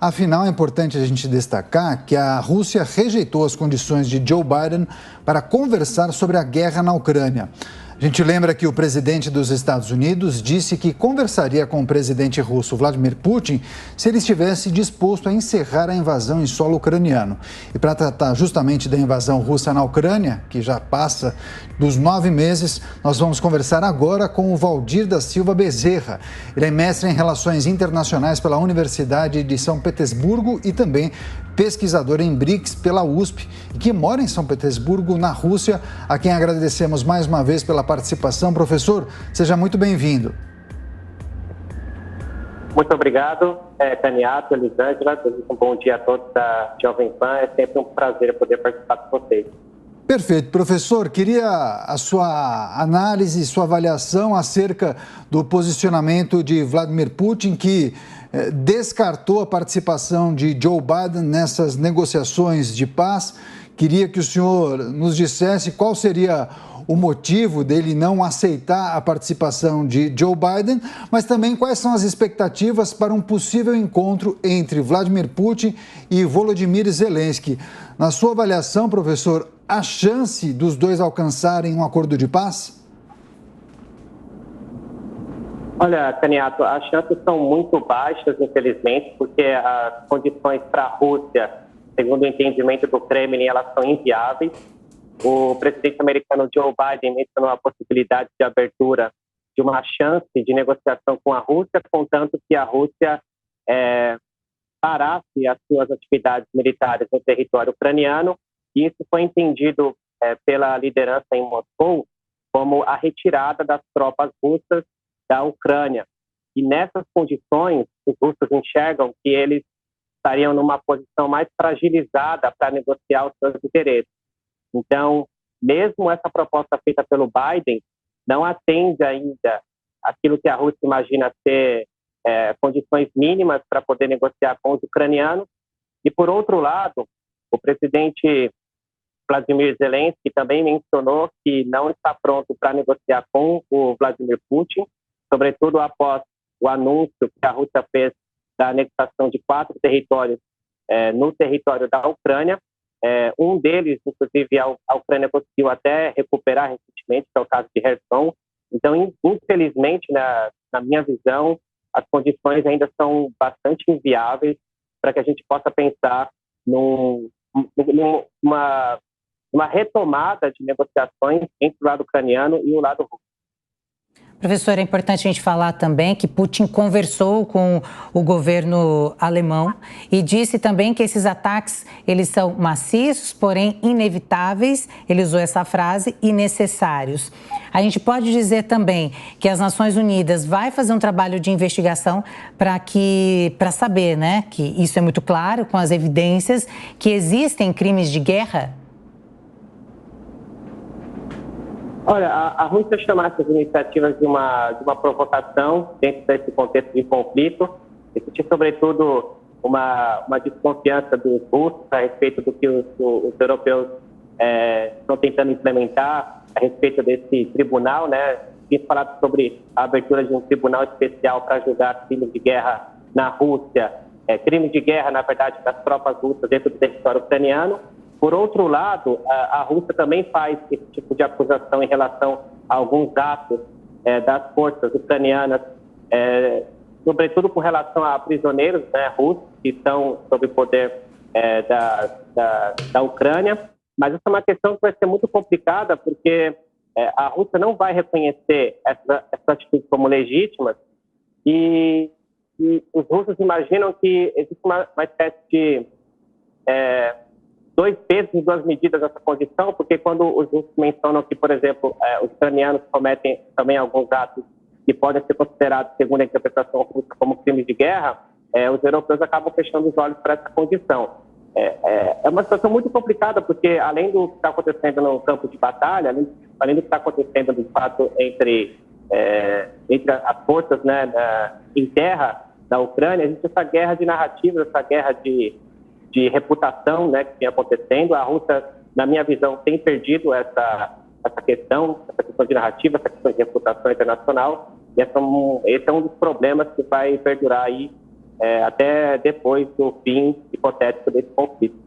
Afinal, é importante a gente destacar que a Rússia rejeitou as condições de Joe Biden para conversar sobre a guerra na Ucrânia. A gente lembra que o presidente dos Estados Unidos disse que conversaria com o presidente russo Vladimir Putin se ele estivesse disposto a encerrar a invasão em solo ucraniano. E para tratar justamente da invasão russa na Ucrânia, que já passa dos 9 meses, nós vamos conversar agora com o Valdir da Silva Bezerra. Ele é mestre em Relações Internacionais pela Universidade de São Petersburgo e também pesquisador em BRICS pela USP e que mora em São Petersburgo, na Rússia, a quem agradecemos mais uma vez pela participação. Professor, seja muito bem-vindo. Muito obrigado, Caniato, Elisângela. Um bom dia a todos da Jovem Pan. É sempre um prazer poder participar com vocês. Perfeito. Professor, queria a sua análise, sua avaliação acerca do posicionamento de Vladimir Putin, que descartou a participação de Joe Biden nessas negociações de paz. Queria que o senhor nos dissesse qual seria o motivo dele não aceitar a participação de Joe Biden, mas também quais são as expectativas para um possível encontro entre Vladimir Putin e Volodymyr Zelensky. Na sua avaliação, professor, há chance dos dois alcançarem um acordo de paz? Olha, Caniato, as chances são muito baixas, infelizmente, porque as condições para a Rússia, segundo o entendimento do Kremlin, elas são inviáveis. O presidente americano Joe Biden mencionou a possibilidade de abertura de uma chance de negociação com a Rússia, contanto que a Rússia parasse as suas atividades militares no território ucraniano, e isso foi entendido pela liderança em Moscou como a retirada das tropas russas da Ucrânia. E nessas condições, os russos enxergam que eles estariam numa posição mais fragilizada para negociar os seus interesses. Então, mesmo essa proposta feita pelo Biden não atende ainda aquilo que a Rússia imagina ser condições mínimas para poder negociar com os ucranianos. E, por outro lado, o presidente Vladimir Zelensky também mencionou que não está pronto para negociar com o Vladimir Putin, sobretudo após o anúncio que a Rússia fez da anexação de 4 territórios no território da Ucrânia. Um deles, inclusive, a Ucrânia conseguiu até recuperar recentemente, que é o caso de Kherson. Então, infelizmente, na minha visão, as condições ainda são bastante inviáveis para que a gente possa pensar numa retomada de negociações entre o lado ucraniano e o lado russo. Professor, é importante a gente falar também que Putin conversou com o governo alemão e disse também que esses ataques, eles são maciços, porém inevitáveis, ele usou essa frase, e necessários. A gente pode dizer também que as Nações Unidas vai fazer um trabalho de investigação para saber, né, que isso é muito claro, com as evidências, que existem crimes de guerra? Olha, a Rússia chama essas iniciativas de uma provocação dentro desse contexto de conflito. Existe, sobretudo, uma desconfiança dos russos a respeito do que os europeus estão tentando implementar a respeito desse tribunal, né? Tem falado sobre a abertura de um tribunal especial para julgar crimes de guerra na Rússia, crimes de guerra, na verdade, das tropas russas dentro do território ucraniano. Por outro lado, a Rússia também faz esse tipo de acusação em relação a alguns atos das forças ucranianas, sobretudo com relação a prisioneiros, né, russos que estão sob o poder da Ucrânia. Mas essa é uma questão que vai ser muito complicada, porque a Rússia não vai reconhecer essas atitudes como legítimas e os russos imaginam que existe uma espécie de dois pesos e duas medidas nessa condição, porque quando os russos mencionam que, por exemplo, os ucranianos cometem também alguns atos que podem ser considerados, segundo a interpretação russa, como crimes de guerra, os europeus acabam fechando os olhos para essa condição. É uma situação muito complicada, porque além do que está acontecendo no campo de batalha, além do que está acontecendo, de fato, entre as forças, né, em terra da Ucrânia, existe essa guerra de narrativas, essa guerra de reputação, né, que vem acontecendo. A Rússia, na minha visão, tem perdido essa questão de narrativa, essa questão de reputação internacional, e esse é um dos problemas que vai perdurar aí até depois do fim hipotético desse conflito.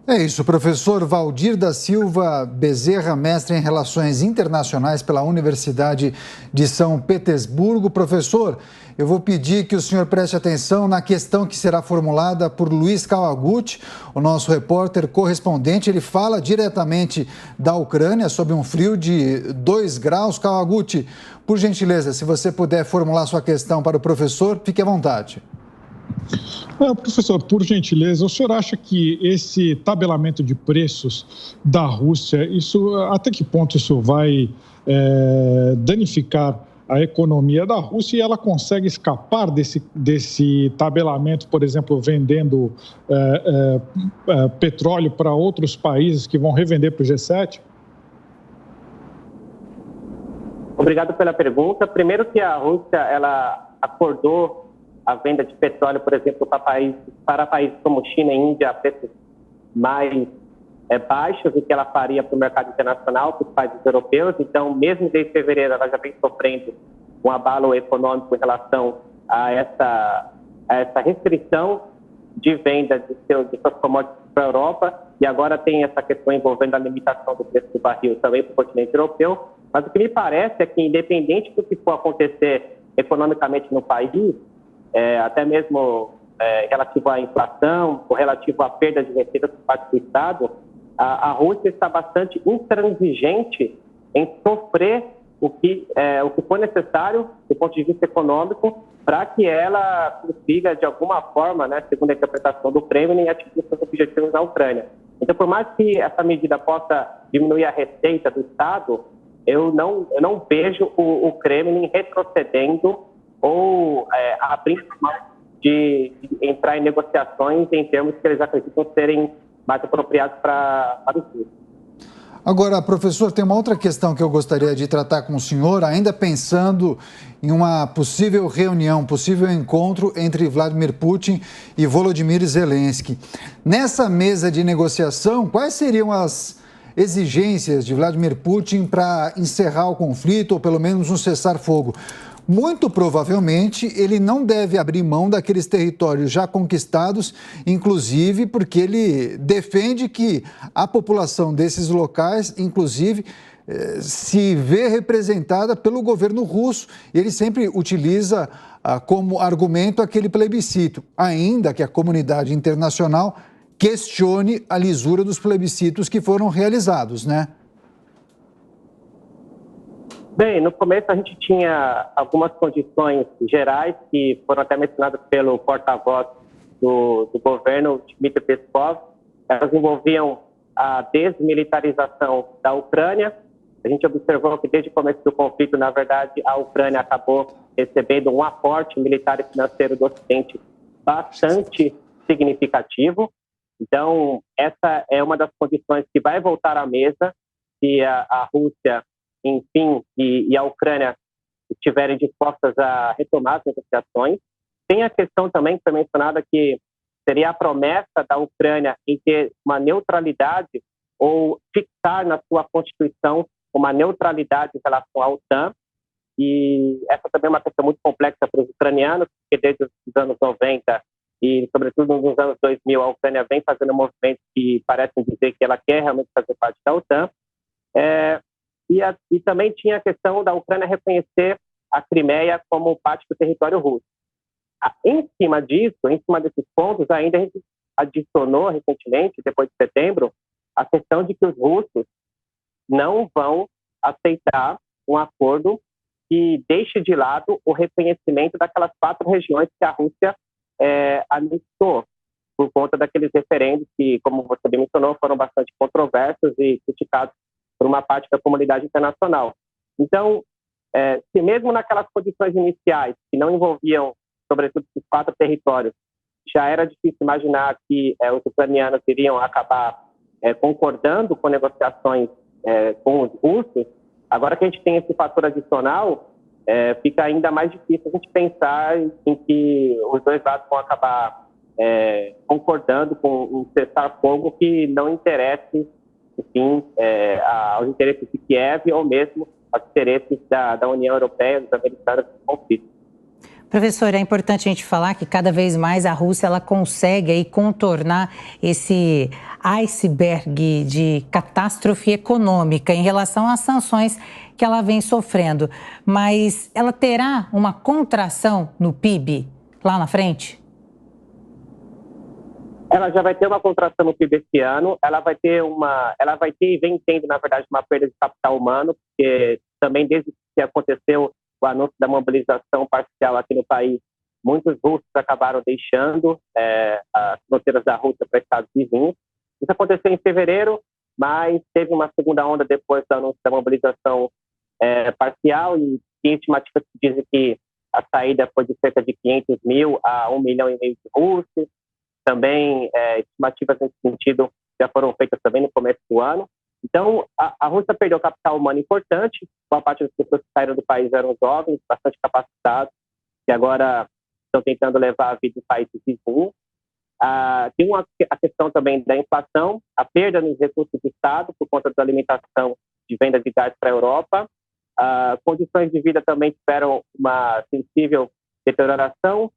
É isso, professor Valdir da Silva Bezerra, mestre em Relações Internacionais pela Universidade de São Petersburgo. Professor, eu vou pedir que o senhor preste atenção na questão que será formulada por Luiz Kawaguchi, o nosso repórter correspondente. Ele fala diretamente da Ucrânia, sob um frio de 2 graus. Kawaguchi, por gentileza, se você puder formular sua questão para o professor, fique à vontade. Professor, por gentileza, o senhor acha que esse tabelamento de preços da Rússia, até que ponto isso vai danificar a economia da Rússia e ela consegue escapar desse tabelamento, por exemplo, vendendo petróleo para outros países que vão revender para o G7? Obrigado pela pergunta. Primeiro que a Rússia ela acordou a venda de petróleo, por exemplo, para países como China e Índia a preços mais baixos do que ela faria para o mercado internacional, para os países europeus. Então, mesmo desde fevereiro, ela já vem sofrendo um abalo econômico em relação a essa restrição de venda de suas commodities para a Europa. E agora tem essa questão envolvendo a limitação do preço do barril também para o continente europeu. Mas o que me parece é que, independente do que for acontecer economicamente no país, até mesmo relativo à inflação, ou relativo à perda de receitas por parte do Estado, a Rússia está bastante intransigente em sofrer o que for necessário do ponto de vista econômico para que ela consiga, de alguma forma, segundo a interpretação do Kremlin, atingir seus objetivos na Ucrânia. Então, por mais que essa medida possa diminuir a receita do Estado, eu não vejo o Kremlin retrocedendo ou abrindo mão de entrar em negociações em termos que eles acreditam serem mais apropriados para o Sul. Agora, professor, tem uma outra questão que eu gostaria de tratar com o senhor, ainda pensando em uma possível reunião, possível encontro entre Vladimir Putin e Volodymyr Zelensky. Nessa mesa de negociação, quais seriam as exigências de Vladimir Putin para encerrar o conflito ou pelo menos um cessar-fogo? Muito provavelmente, ele não deve abrir mão daqueles territórios já conquistados, inclusive porque ele defende que a população desses locais, inclusive, se vê representada pelo governo russo. Ele sempre utiliza como argumento aquele plebiscito, ainda que a comunidade internacional questione a lisura dos plebiscitos que foram realizados, né? Bem, no começo a gente tinha algumas condições gerais que foram até mencionadas pelo porta-voz do governo, Dmitry Peskov. Elas envolviam a desmilitarização da Ucrânia. A gente observou que desde o começo do conflito, na verdade, a Ucrânia acabou recebendo um aporte militar e financeiro do Ocidente bastante significativo. Então, essa é uma das condições que vai voltar à mesa se a Rússia, enfim, e a Ucrânia estiverem dispostas a retomar as negociações. Tem a questão também que foi mencionada que seria a promessa da Ucrânia em ter uma neutralidade ou fixar na sua Constituição uma neutralidade em relação à OTAN. E essa também é uma questão muito complexa para os ucranianos, porque desde os anos 90 e, sobretudo, nos anos 2000, a Ucrânia vem fazendo movimentos que parecem dizer que ela quer realmente fazer parte da OTAN. E também tinha a questão da Ucrânia reconhecer a Crimeia como parte do território russo. Em cima disso, em cima desses pontos, ainda a gente adicionou recentemente, depois de setembro, a questão de que os russos não vão aceitar um acordo que deixe de lado o reconhecimento daquelas 4 regiões que a Rússia anexou, por conta daqueles referendos que, como você bem mencionou, foram bastante controversos e criticados por uma parte da comunidade internacional. Então, se mesmo naquelas condições iniciais, que não envolviam, sobretudo, esses 4 territórios, já era difícil imaginar que os ucranianos iriam acabar concordando com negociações com os russos, agora que a gente tem esse fator adicional, fica ainda mais difícil a gente pensar em que os dois lados vão acabar concordando com um cessar-fogo que não interesse, enfim, aos interesses de Kiev ou mesmo aos interesses da União Europeia, dos americanos do conflito. Professor, é importante a gente falar que cada vez mais a Rússia ela consegue aí contornar esse iceberg de catástrofe econômica em relação às sanções que ela vem sofrendo. Mas ela terá uma contração no PIB lá na frente? Ela já vai ter uma contração no PIB esse ano, ela vai ter e vem tendo, na verdade, uma perda de capital humano, porque também desde que aconteceu o anúncio da mobilização parcial aqui no país, muitos russos acabaram deixando as fronteiras da Rússia para estados vizinhos. Isso aconteceu em fevereiro, mas teve uma segunda onda depois do anúncio da mobilização parcial, e tem estimativas que dizem que a saída foi de cerca de 500 mil a 1,5 milhão de russos. Também estimativas nesse sentido já foram feitas também no começo do ano. Então, a Rússia perdeu capital humano importante. Boa parte das pessoas que saíram do país eram jovens, bastante capacitados, que agora estão tentando levar a vida em países vizinhos. Tem a questão também da inflação, a perda nos recursos do Estado por conta da alimentação de venda de gás para a Europa. Condições de vida também tiveram uma sensível deterioração,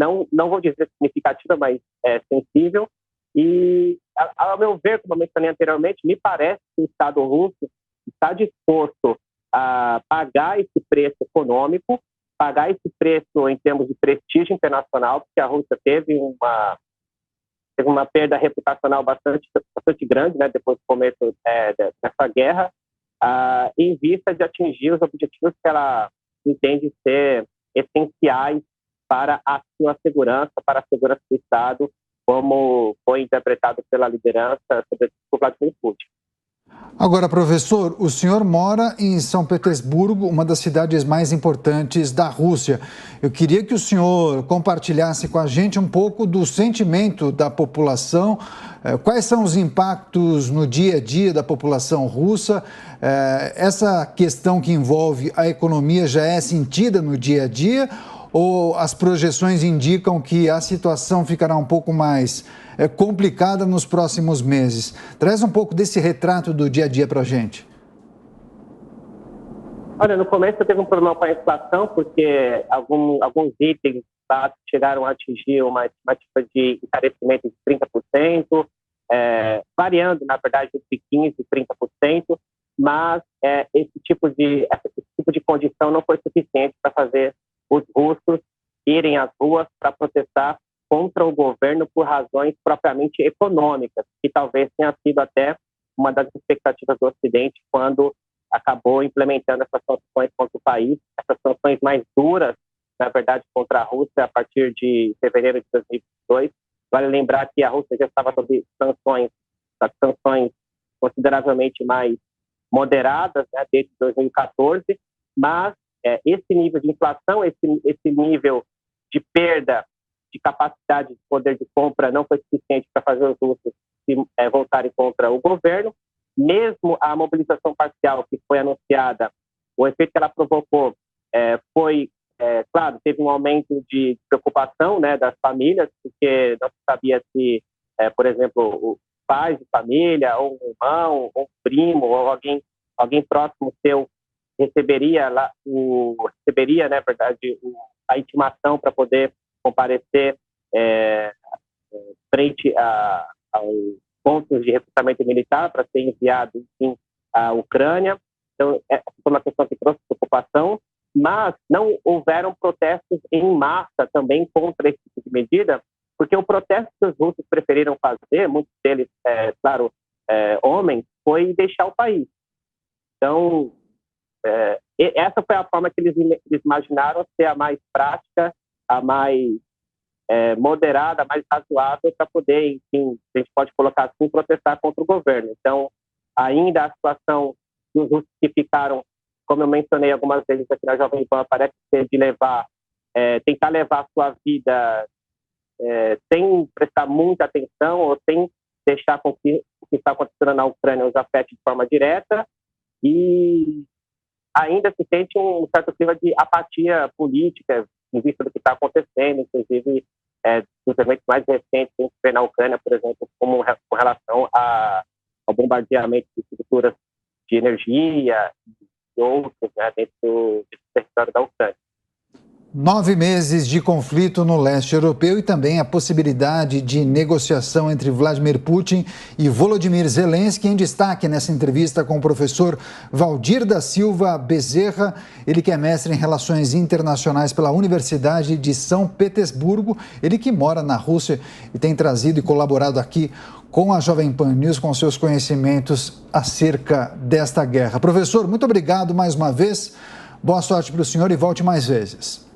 não vou dizer significativa, mas sensível. E, ao meu ver, como eu mencionei anteriormente, me parece que o Estado russo está disposto a pagar esse preço econômico, pagar esse preço em termos de prestígio internacional, porque a Rússia teve uma perda reputacional bastante grande, né, depois do começo dessa guerra, em vista de atingir os objetivos que ela entende ser essenciais para a sua segurança, para a segurança do Estado, como foi interpretado pela liderança, sobretudo por Vladimir Putin. Agora, professor, o senhor mora em São Petersburgo, uma das cidades mais importantes da Rússia. Eu queria que o senhor compartilhasse com a gente um pouco do sentimento da população. Quais são os impactos no dia a dia da população russa? Essa questão que envolve a economia já é sentida no dia a dia? Ou as projeções indicam que a situação ficará um pouco mais complicada nos próximos meses? Traz um pouco desse retrato do dia a dia para a gente. Olha, no começo teve um problema com a inflação, porque alguns itens chegaram a atingir uma estimativa de encarecimento de 30%, variando, na verdade, entre 15% e 30%, mas esse tipo de condição não foi suficiente para fazer os russos irem às ruas para protestar contra o governo por razões propriamente econômicas, que talvez tenha sido até uma das expectativas do Ocidente quando acabou implementando essas sanções contra o país, essas sanções mais duras, na verdade, contra a Rússia a partir de fevereiro de 2022. Vale lembrar que a Rússia já estava sob sanções consideravelmente mais moderadas, né, desde 2014, mas esse nível de inflação, esse nível de perda de capacidade de poder de compra não foi suficiente para fazer os russos voltarem contra o governo. Mesmo a mobilização parcial que foi anunciada, o efeito que ela provocou foi, claro, teve um aumento de preocupação, né, das famílias, porque não se sabia se, por exemplo, os pais de família, ou um irmão, ou um primo, ou alguém próximo seu receberia, na verdade, a intimação para poder comparecer frente aos pontos de recrutamento militar para ser enviado, enfim, à Ucrânia. Então, essa foi uma questão que trouxe preocupação, mas não houveram protestos em massa também contra esse tipo de medida, porque o protesto que os russos preferiram fazer, muitos deles, claro, homens, foi deixar o país. Então, essa foi a forma que eles imaginaram ser a mais prática, a mais moderada, a mais razoável para poder, enfim, a gente pode colocar assim, protestar contra o governo. Então, ainda a situação dos russos que ficaram, como eu mencionei algumas vezes aqui na Jovem Pan, parece ser de tentar levar a sua vida sem prestar muita atenção ou sem deixar com que o que está acontecendo na Ucrânia os afete de forma direta, e ainda se sente um certo clima de apatia política em vista do que está acontecendo, inclusive dos eventos mais recentes que a gente vê na Ucrânia, por exemplo, com relação ao bombardeamento de estruturas de energia e outros, né, dentro do território da Ucrânia. 9 meses de conflito no leste europeu e também a possibilidade de negociação entre Vladimir Putin e Volodymyr Zelensky em destaque nessa entrevista com o professor Valdir da Silva Bezerra. Ele que é mestre em Relações Internacionais pela Universidade de São Petersburgo. Ele que mora na Rússia e tem trazido e colaborado aqui com a Jovem Pan News com seus conhecimentos acerca desta guerra. Professor, muito obrigado mais uma vez. Boa sorte para o senhor e volte mais vezes.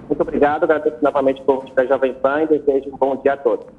Muito obrigado, agradeço novamente o convite da Jovem Pan e desejo um bom dia a todos.